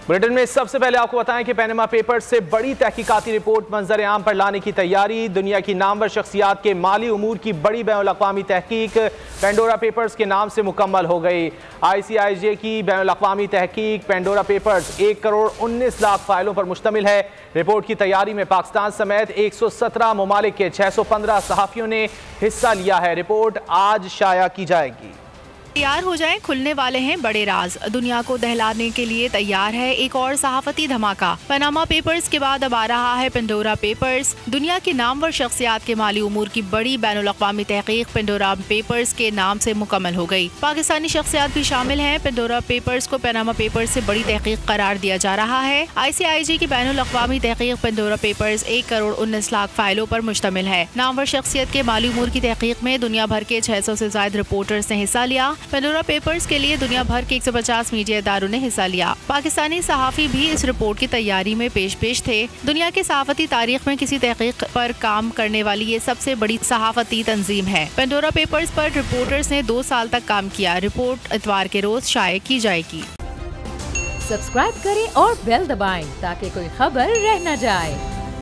Bulletin में सबसे पहले आपको बताएं कि पैनामा पेपर्स से बड़ी तहकीकाती रिपोर्ट मंजर आम पर लाने की तैयारी। दुनिया की नामवर शख्सियात के माली उमूर की बड़ी बैनुल-अक़वामी तहकीक पेंडोरा पेपर्स के नाम से मुकम्मल हो गई। ICIJ की बैनुल-अक़वामी तहकीक पेंडोरा पेपर्स 1 करोड़ 19 लाख फाइलों पर मुश्तमिल है। रिपोर्ट की तैयारी में पाकिस्तान समेत 117 ममालिक के 615 सहाफ़ियों ने हिस्सा लिया है। रिपोर्ट आज शाया की जाएगी। तैयार हो जाएं, खुलने वाले हैं बड़े राज। दुनिया को दहलाने के लिए तैयार है एक और सहाफती धमाका। पनामा पेपर्स के बाद अब आ रहा है पेंडोरा पेपर्स। दुनिया के नामवर शख्सियात के माली उमूर की बड़ी बैनुल-अक़वामी तहकीक पेंडोरा पेपर्स के नाम से मुकम्मल हो गई। पाकिस्तानी शख्सियात भी शामिल हैं। पेंडोरा पेपर्स को पनामा पेपर्स से बड़ी तहकीक करार दिया जा रहा है। ICIJ की बैनुल-अक़वामी तहकीक पेंडोरा पेपर्स 1 करोड़ 19 लाख फाइलों पर मुश्तमिल है। नामवर शख्सियत के माली उमूर की तहकीक में दुनिया भर के 600 से ज्यादा रिपोर्टर्स ने हिस्सा लिया। पेंडोरा पेपर्स के लिए दुनिया भर के 150 मीडिया इदारों ने हिस्सा लिया। पाकिस्तानी सहाफ़ी भी इस रिपोर्ट की तैयारी में पेश थे। दुनिया की सहाफती तारीख में किसी तहकीक पर काम करने वाली ये सबसे बड़ी सहाफती तंजीम है। पेंडोरा पेपर्स पर रिपोर्टर्स ने 2 साल तक काम किया। रिपोर्ट इतवार के रोज शाये की जाएगी। सब्सक्राइब करें और बेल दबाएं ताकि कोई खबर रह न जाए।